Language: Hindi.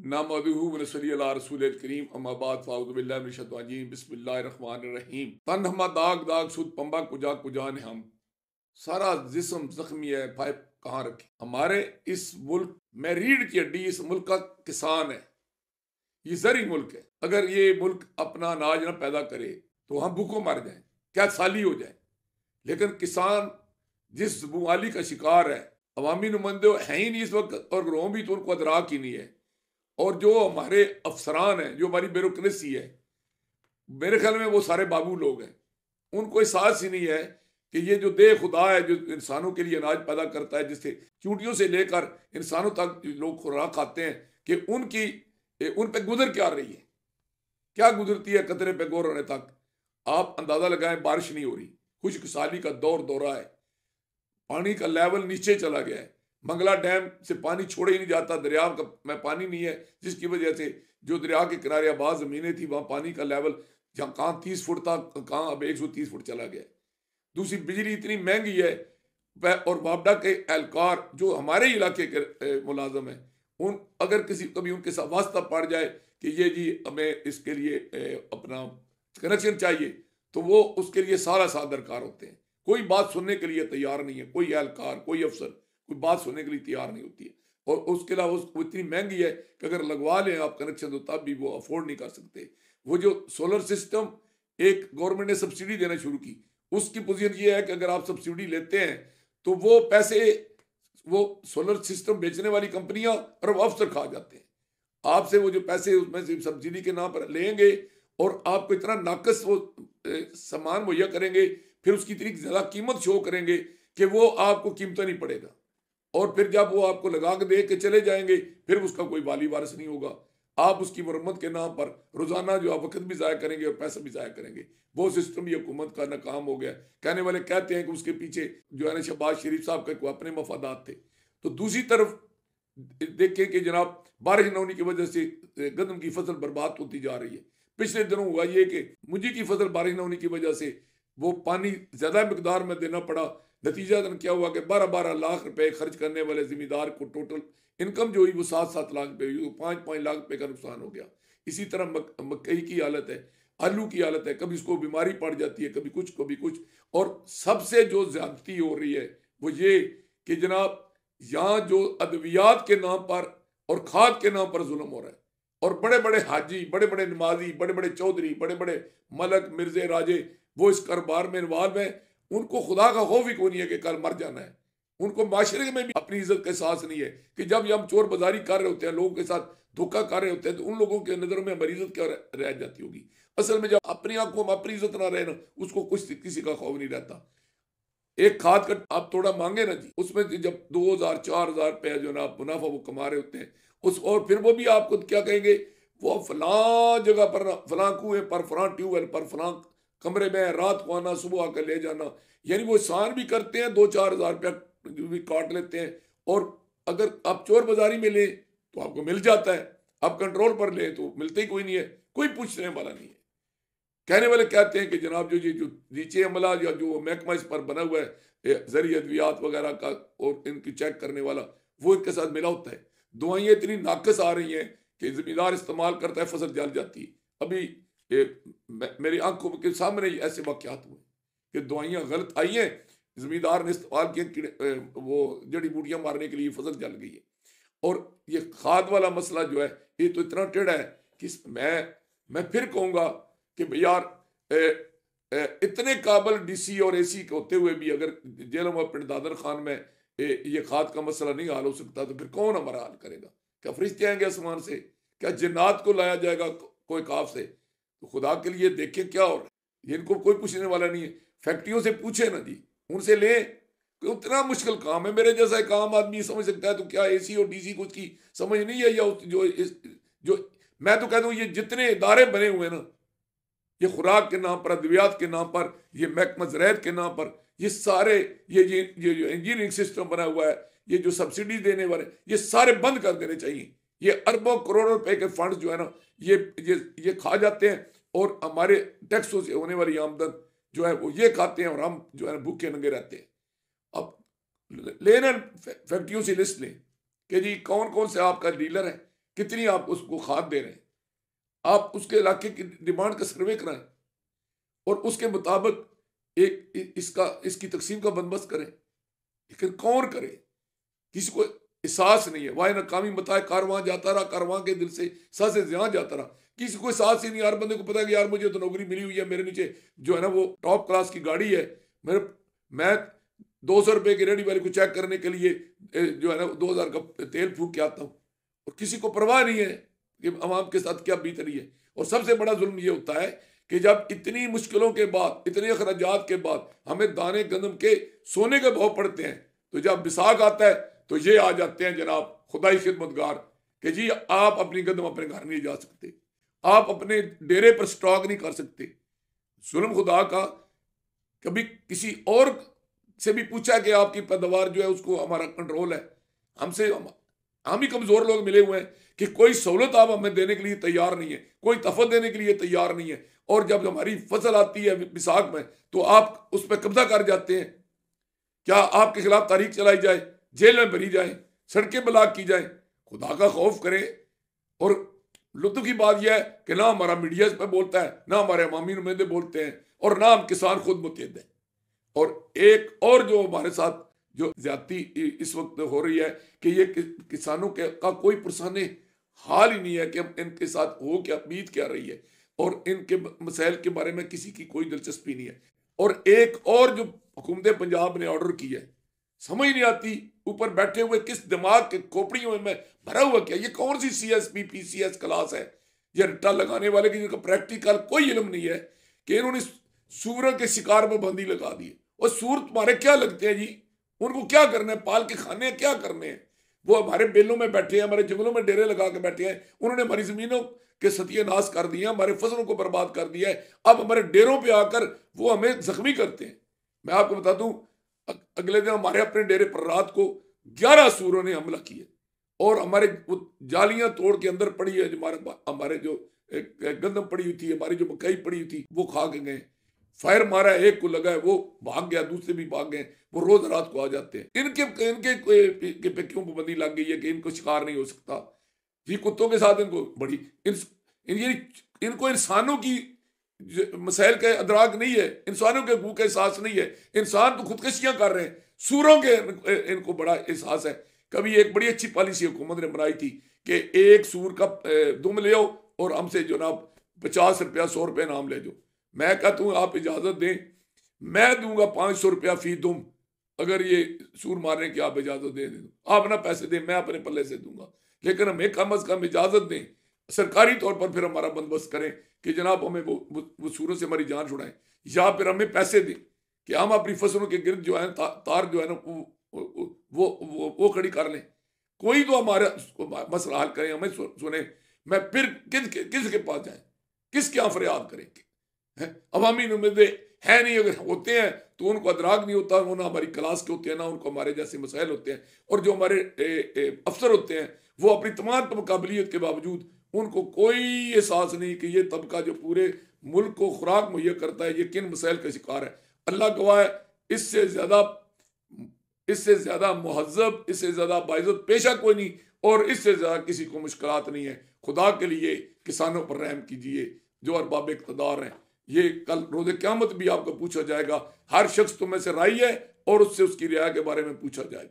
नहमदुहु व नसल्ली अला रसूलिल करीम अम्मा बाद फ़अऊज़ु बिल्लाहि मिनश शैतानिर रजीम बिस्मिल्लाहिर रहमानिर रहीम। तन हमा दाग दाग सुद पंबा कुजा कुजा ने हम, सारा जिस्म जख्मी है, पाइप कहाँ रखे। हमारे इस मुल्क में रीढ़ की हड्डी इस मुल्क का किसान है। ये ज़री मुल्क है। अगर ये मुल्क अपना अनाज ना पैदा करे तो हम भूखों मर जाएं, क्या साली हो जाए। लेकिन किसान जिस बुआली का शिकार है, अवामी नुमाइंदे हैं ही नहीं इस वक्त, और ग्रोह भी तो उनको अदराक ही नहीं है। और जो हमारे अफसरान हैं, जो हमारी ब्यूरोक्रेसी है, मेरे ख्याल में वो सारे बाबू लोग हैं। उनको एहसास ही नहीं है कि ये जो दे खुदा है, जो इंसानों के लिए अनाज पैदा करता है, जिससे चूंटियों से लेकर इंसानों तक लोग खुराक खाते हैं, कि उन पे गुजर क्या रही है, क्या गुजरती है कतरे पे गौर होने तक। आप अंदाजा लगाएं, बारिश नहीं हो रही, खुश्क साली का दौरा है, पानी का लेवल नीचे चला गया है। मंगला डैम से पानी छोड़े ही नहीं जाता, दरिया का में पानी नहीं है, जिसकी वजह से जो दरिया के किनारे आबाद ज़मीनें थी, वहाँ पानी का लेवल जहाँ कहाँ 30 फुट था, कहाँ अब 130 फुट चला गया। दूसरी, बिजली इतनी महंगी है, और वापडा के एहलकार जो हमारे इलाके के मुलाजम हैं, उन अगर कभी उनके साथ वास्ता पड़ जाए कि ये जी हमें इसके लिए अपना कनेक्शन चाहिए, तो वो उसके लिए साल दरकार होते हैं। कोई बात सुनने के लिए तैयार नहीं है, कोई एहलकार, कोई अफसर कोई बात सुनने के लिए तैयार नहीं होती है। और उसके अलावा वो इतनी महंगी है कि अगर लगवा लें आप कनेक्शन, तो तब भी वो अफोर्ड नहीं कर सकते। वो जो सोलर सिस्टम एक गवर्नमेंट ने सब्सिडी देना शुरू की, उसकी पोजीशन ये है कि अगर आप सब्सिडी लेते हैं तो वो पैसे वो सोलर सिस्टम बेचने वाली कंपनियां और वो अफसर खा जाते हैं आपसे। वो जो पैसे उसमें से सब्सिडी के नाम पर लेंगे और आपको इतना नाकस वो सामान मुहैया करेंगे, फिर उसकी इतनी ज़्यादा कीमत शो करेंगे कि वो आपको कीमत नहीं पड़ेगा। और फिर जब वो आपको लगा के दे के चले जाएंगे, फिर उसका कोई वाली वारिस नहीं होगा। आप उसकी मरम्मत के नाम पर रोजाना जो आप वक्त भी ज़ाया करेंगे और पैसा भी ज़ाया करेंगे। वो सिस्टम ये हुकूमत का नाकाम हो गया। कहने वाले कहते हैं कि उसके पीछे जो है ना शहबाज शरीफ साहब के अपने मफादात थे। तो दूसरी तरफ देखें कि जनाब बारिश न होने की वजह से गंदम की फसल बर्बाद होती जा रही है। पिछले दिनों हुआ ये कि मुझी की फसल बारिश न होने की वजह से वो पानी ज़्यादा मकदार में देना पड़ा। नतीजा क्या हुआ कि 12-12 लाख रुपए खर्च करने वाले जिम्मेदार को टोटल इनकम जो हुई वो 7-7 लाख रुपए हुई, 5-5 लाख रुपए का नुकसान हो गया। इसी तरह मकई की हालत है, आलू की हालत है, कभी इसको बीमारी पड़ जाती है, कभी कुछ कभी कुछ। और सबसे जो ज्यादती हो रही है वो ये कि जनाब यहाँ जो अद्वियात के नाम पर और खाद के नाम पर जुल्म हो रहा है, और बड़े बड़े हाजी, बड़े बड़े नमाजी, बड़े बड़े चौधरी, बड़े बड़े मलक मिर्जे राजे वो इस कारोबार में इन्वॉल्व हैं। उनको खुदा का खौफ ही कोई नहीं है कि कल मर जाना है। उनको माशरे में भी अपनी इज्जत का एहसास नहीं है कि जब हम चोर बाजारी कर रहे होते हैं, लोगों के साथ धोखा कर रहे होते हैं, तो उन लोगों के नज़रों में हमारी इज्जत क्या रह जाती होगी। असल में जब अपनी आंखों में अपनी इज्जत ना रहे ना, उसको कुछ किसी का खौफ नहीं रहता। एक खाद का आप थोड़ा मांगे ना जी, उसमें जब 2,000-4,000 रुपया जो ना मुनाफा वो कमा रहे होते हैं उस, और फिर वो भी आपको क्या कहेंगे, वो फलां जगह पर, फलां कुएं पर, फलां ट्यूबवेल पर, फलां कमरे में रात को आना, सुबह आकर ले जाना। यानी वो एहसान भी करते हैं, 2-4 हज़ार रुपया भी काट लेते हैं। और अगर आप चोर बाजारी में लें तो आपको मिल जाता है, आप कंट्रोल पर लें तो मिलते ही कोई नहीं है, कोई पूछने वाला नहीं है। कहने वाले कहते हैं कि जनाब जो नीचे अमला या जो महकमा इस पर बना हुआ है जरिए अद्वियात वगैरह का और इनकी चेक करने वाला, वो इनके साथ मिला होता है। दवाइयाँ इतनी नाकस आ रही हैं कि जिम्मेदार इस्तेमाल करता है, फसल जल जाती है। अभी मेरी आंखों के सामने ऐसे वाक़यात हुए कि दवाइयाँ गलत आई हैं, जमींदार ने इस्तेमाल किया, वो जड़ी बूटियाँ मारने के लिए फसल जल गई है। और ये खाद वाला मसला जो है ये तो इतना टेढ़ा है कि मैं फिर कहूँगा कि भाई यार इतने काबल डीसी और एसी होते हुए भी अगर जेलों में पिंड दादर खान में ये खाद का मसला नहीं हल हो सकता, तो फिर कौन हमारा हल करेगा? क्या फरिश्ते आएंगे आसमान से? क्या जिन्नात को लाया जाएगा कोई काफ से? तो खुदा के लिए देखें क्या हो रहा है। इनको कोई पूछने वाला नहीं है। फैक्ट्रियों से पूछे ना जी, उनसे लें। उतना मुश्किल काम है, मेरे जैसा एक आम आदमी समझ सकता है, तो क्या एसी और डीसी को उसकी समझ नहीं है? या जो मैं तो कहता हूँ ये जितने इदारे बने हुए ना, ये खुराक के नाम पर, अद्वियात के नाम पर, ये महकमा ज़राअत के नाम पर, ये सारे ये जो इंजीनियरिंग सिस्टम बना हुआ है, ये जो सब्सिडी देने वाले, ये सारे बंद कर देने चाहिए। ये अरबों करोड़ों रुपए के फंड जो है ना, ये खा जाते हैं, और हमारे टैक्सों से होने वाली आमदन जो है वो ये खाते हैं, और हम जो है भूखे नंगे रहते हैं। अब लेना फैक्ट्रियों से लिस्ट लें कि जी कौन कौन से आपका डीलर है, कितनी आप उसको खाद दे रहे हैं, आप उसके इलाके की डिमांड का सर्वे कराएं और उसके मुताबिक इसकी तकसीम का बंदोबस्त करें। लेकिन कौन करे, किसी को एहसास नहीं है। वाह नाकामी बताए कारवां जाता रहा, कारवां के दिल से सा से जहां जाता रहा, किसी को एहसास ही नहीं। यार बंदे को पता है कि यार मुझे तो नौकरी मिली हुई है, मेरे नीचे जो है ना वो टॉप क्लास की गाड़ी है, मैं 200 रुपए की रेडी वाले को चेक करने के लिए जो है ना 2000 का तेल फूक के आता हूँ, और किसी को परवाह नहीं है कि अवाम के साथ क्या बीत रही है। और सबसे बड़ा जुल्म ये होता है कि जब इतनी मुश्किलों के बाद, इतने अखराजात के बाद हमें दाने गंदम के सोने के भाव पड़ते हैं, तो जब बिसाख आता है तो ये आ जाते हैं जनाब खुदाई खिदमतगार कि जी आप अपनी गंदम अपने घर नहीं जा सकते, आप अपने डेरे पर स्टॉक नहीं कर सकते। जुल्म खुदा का। कभी किसी और से भी पूछा कि आपकी पैदावार जो है उसको हमारा कंट्रोल है, हम ही कमजोर लोग मिले हुए हैं कि कोई सहूलत आप हमें देने के लिए तैयार नहीं है, कोई तफत देने के लिए तैयार नहीं है। और जब हमारी फसल आती है विसाख में तो आप उस पर कब्जा कर जाते हैं। क्या आपके खिलाफ तारीख चलाई जाए, जेल में भरी जाए, सड़कें ब्लॉक की जाए? खुदा का खौफ करें। और लुत्फ की बात यह है कि ना हमारा मीडिया इस पर बोलता है, ना हमारे अवामी नुमाइंदे बोलते हैं, और ना हम किसान खुद मुतहद हैं। और एक और जो हमारे साथ जो ज्यादती इस वक्त हो रही है कि ये किसानों का कोई पुरसाने हाल ही नहीं है कि हम इनके साथ हो क्या, बीत क्या रही है, और इनके मसाइल के बारे में किसी की कोई दिलचस्पी नहीं है। और एक और जो हुकूमत पंजाब ने ऑर्डर की है, समझ नहीं आती ऊपर बैठे हुए किस दिमाग के खोपड़ियों में भरा हुआ क्या। ये कौन सी CSP PCS क्लास है? ये रट्टा लगाने वाले की जिनका प्रैक्टिकल कोई इल्म नहीं है कि इन्होंने सूअरों के शिकार में बंदी लगा दी है। और सूअर तुम्हारे क्या लगते हैं जी? उनको क्या करना है? पाल के खाने हैं, क्या करने हैं? वो हमारे बेलों में बैठे हैं, हमारे जंगलों में डेरे लगा के बैठे हैं। उन्होंने हमारी जमीनों के सत्यानाश कर दिया, हमारे फसलों को बर्बाद कर दिया है। अब हमारे डेरों पे आकर वो हमें जख्मी करते हैं। मैं आपको बता दूं, अगले दिन हमारे अपने डेरे पर रात को 11 सूअरों ने हमला किया, और हमारे वो जालियां तोड़ के अंदर पड़ी है, हमारे जो गंदम पड़ी हुई थी, हमारी जो मकई पड़ी हुई थी, वो खा के गए। फायर मारा, एक को लगा है, वो भाग गया, दूसरे भी भाग गए। वो रोज रात को आ जाते हैं। इनके पे क्यों पाबंदी लग गई है कि इनको शिकार नहीं हो सकता? ये कुत्तों के साथ इनको बड़ी इनको इंसानों की मसाइल का अदराक नहीं है, इंसानों के हकूक का एहसास नहीं है। इंसान तो खुदकशियां कर रहे हैं, सूरों के इनको बड़ा एहसास है। कभी एक बड़ी अच्छी पॉलिसी हुकूमत ने बनाई थी कि एक सूर का दुम ले आओ और हमसे जनाब 50 रुपया 100 रुपया नाम ले जाओ। मैं कहता हूँ आप इजाजत दें, मैं दूंगा 500 रुपया फी दुम, अगर ये सूर मारने की आप इजाजत दे दें। आप ना पैसे दें, मैं अपने पल्ले से दूंगा, लेकिन हमें कम अज कम इजाजत दें, सरकारी तौर पर फिर हमारा बंदोबस्त करें कि जनाब हमें वो सूरों से हमारी जान छुड़ाएं, या फिर हमें पैसे दें कि हम अपनी फसलों के गिर्द जो है तार जो है ना वो खड़ी कर लें। कोई तो हमारा मसला हल करें, हमें सुने। मैं फिर किसके पास जाए, किसके यहाँ फरियाद करें? अवामी नुमाइंदे है नहीं, अगर होते हैं तो उनको अदराक नहीं होता, वो ना हमारी क्लास के होते हैं, ना उनको हमारे जैसे मसाइल होते हैं। और जो हमारे अफसर होते हैं वो अपनी तमाम काबिलियत के बावजूद उनको कोई एहसास नहीं कि ये तबका जो पूरे मुल्क को खुराक मुहैया करता है, ये किन मसाइल का शिकार है। अल्लाह गवाह है, इससे ज्यादा मुहज्जब, इससे ज्यादा बाइज्जत पेशा कोई नहीं, और इससे ज्यादा किसी को मुश्किलात नहीं है। खुदा के लिए किसानों पर रहम कीजिए जो अरबाब इक़्तिदार हैं। ये कल रोज़े क़यामत भी आपको पूछा जाएगा। हर शख्स तुम्हें से राई है और उससे उसकी रिया के बारे में पूछा जाएगा।